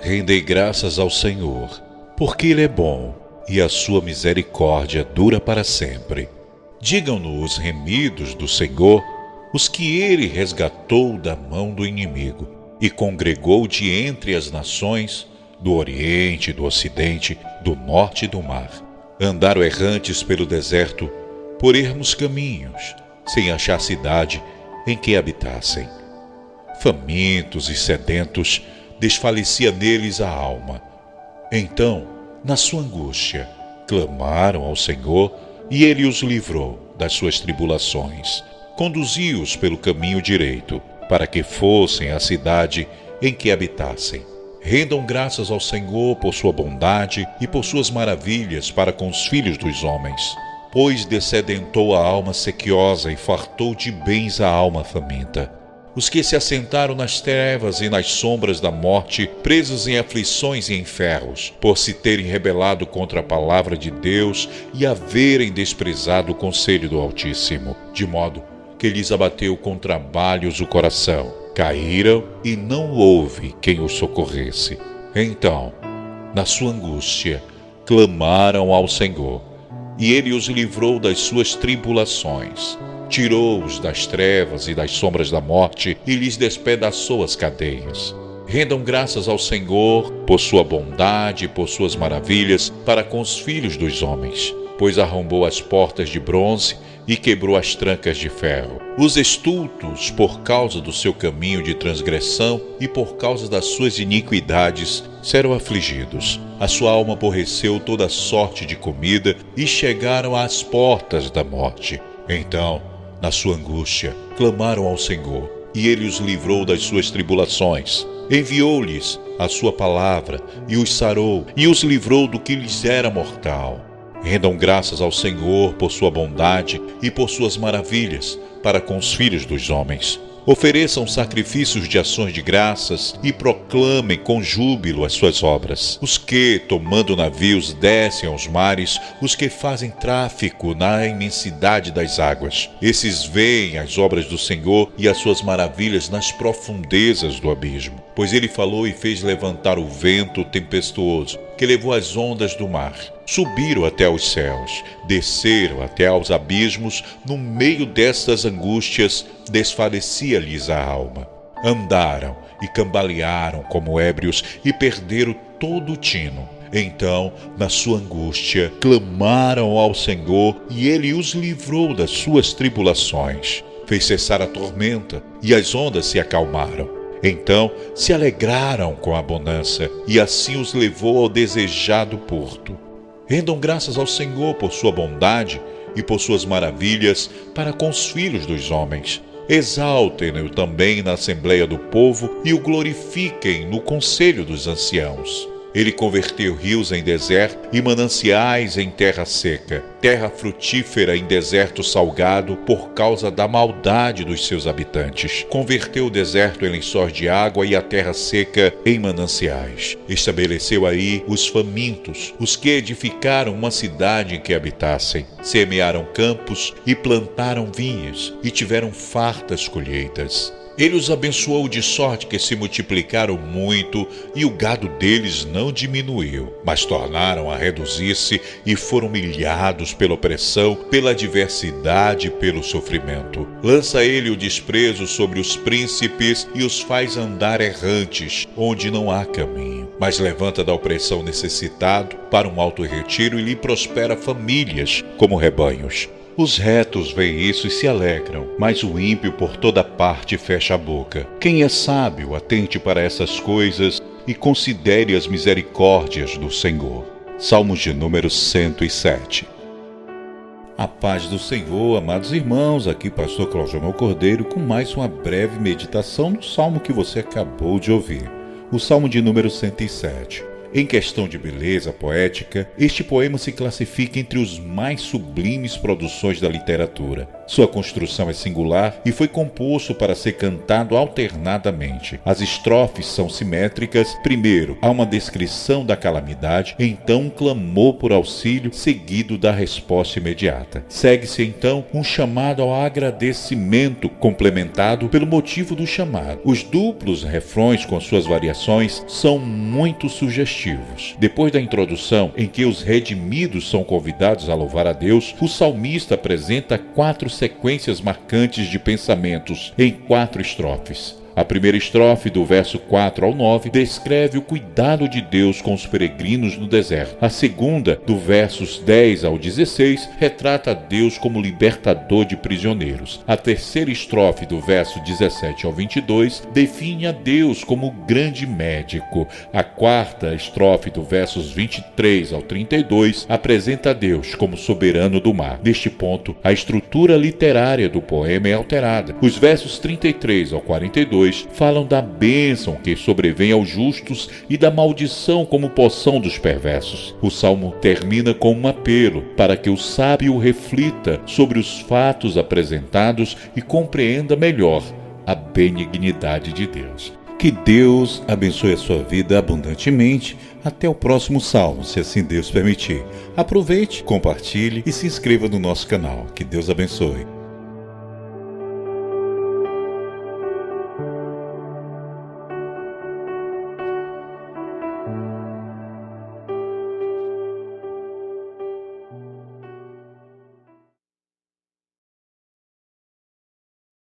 Rendei graças ao Senhor, porque Ele é bom e a sua misericórdia dura para sempre. Digam-no os remidos do Senhor, os que Ele resgatou da mão do inimigo e congregou de entre as nações, do Oriente, do Ocidente, do Norte e do mar. Andaram errantes pelo deserto, por ermos caminhos, sem achar cidade em que habitassem. Famintos e sedentos, desfalecia neles a alma. Então, na sua angústia, clamaram ao Senhor e Ele os livrou das suas tribulações. Conduziu-os pelo caminho direito, para que fossem à cidade em que habitassem. Rendam graças ao Senhor por sua bondade e por suas maravilhas para com os filhos dos homens. Pois dessedentou a alma sequiosa e fartou de bens a alma faminta. Os que se assentaram nas trevas e nas sombras da morte, presos em aflições e em ferros, por se terem rebelado contra a palavra de Deus e haverem desprezado o conselho do Altíssimo, de modo que lhes abateu com trabalhos o coração. Caíram e não houve quem os socorresse. Então, na sua angústia, clamaram ao Senhor, e Ele os livrou das suas tribulações. Tirou-os das trevas e das sombras da morte e lhes despedaçou as cadeias. Rendam graças ao Senhor por sua bondade e por suas maravilhas para com os filhos dos homens, pois arrombou as portas de bronze e quebrou as trancas de ferro. Os estultos, por causa do seu caminho de transgressão e por causa das suas iniquidades, serão afligidos. A sua alma aborreceu toda sorte de comida e chegaram às portas da morte. Então, na sua angústia, clamaram ao Senhor, e Ele os livrou das suas tribulações. Enviou-lhes a sua palavra, e os sarou, e os livrou do que lhes era mortal. Rendam graças ao Senhor por sua bondade e por suas maravilhas para com os filhos dos homens. Ofereçam sacrifícios de ações de graças e proclamem com júbilo as suas obras. Os que, tomando navios, descem aos mares, os que fazem tráfico na imensidade das águas. Esses veem as obras do Senhor e as suas maravilhas nas profundezas do abismo. Pois Ele falou e fez levantar o vento tempestuoso, que levou as ondas do mar. Subiram até os céus, desceram até aos abismos, no meio destas angústias desfalecia-lhes a alma. Andaram e cambalearam como ébrios e perderam todo o tino. Então, na sua angústia, clamaram ao Senhor e Ele os livrou das suas tribulações. Fez cessar a tormenta e as ondas se acalmaram. Então se alegraram com a bonança e assim os levou ao desejado porto. Rendam graças ao Senhor por sua bondade e por suas maravilhas para com os filhos dos homens. Exaltem-no também na assembleia do povo e o glorifiquem no conselho dos anciãos. Ele converteu rios em deserto e mananciais em terra seca, terra frutífera em deserto salgado por causa da maldade dos seus habitantes. Converteu o deserto em lençóis de água e a terra seca em mananciais. Estabeleceu aí os famintos, os que edificaram uma cidade em que habitassem. Semearam campos e plantaram vinhas e tiveram fartas colheitas. Ele os abençoou de sorte que se multiplicaram muito e o gado deles não diminuiu, mas tornaram a reduzir-se e foram humilhados pela opressão, pela adversidade e pelo sofrimento. Lança ele o desprezo sobre os príncipes e os faz andar errantes, onde não há caminho. Mas levanta da opressão necessitado para um alto retiro e lhe prospera famílias como rebanhos. Os retos veem isso e se alegram, mas o ímpio por toda parte fecha a boca. Quem é sábio, atente para essas coisas e considere as misericórdias do Senhor. Salmos de número 107. A paz do Senhor, amados irmãos, aqui pastor Cláudio Cordeiro com mais uma breve meditação no salmo que você acabou de ouvir. O salmo de número 107. Em questão de beleza poética, este poema se classifica entre os mais sublimes produções da literatura. Sua construção é singular e foi composto para ser cantado alternadamente. As estrofes são simétricas. Primeiro, há uma descrição da calamidade, então um clamor por auxílio, seguido da resposta imediata. Segue-se então um chamado ao agradecimento, complementado pelo motivo do chamado. Os duplos refrões, com suas variações, são muito sugestivos. Depois da introdução, em que os redimidos são convidados a louvar a Deus, o salmista apresenta 4 sequências marcantes de pensamentos em 4 estrofes. A primeira estrofe, do verso 4 ao 9, descreve o cuidado de Deus com os peregrinos no deserto. A segunda, do versos 10 ao 16, retrata a Deus como libertador de prisioneiros. A terceira estrofe, do verso 17 ao 22, define a Deus como grande médico. A quarta estrofe, do versos 23 ao 32, apresenta a Deus como soberano do mar. Neste ponto, a estrutura literária do poema é alterada. Os versos 33 ao 42 falam da bênção que sobrevém aos justos e da maldição como poção dos perversos. O salmo termina com um apelo para que o sábio reflita sobre os fatos apresentados e compreenda melhor a benignidade de Deus. Que Deus abençoe a sua vida abundantemente. Até o próximo salmo, se assim Deus permitir. Aproveite, compartilhe e se inscreva no nosso canal. Que Deus abençoe.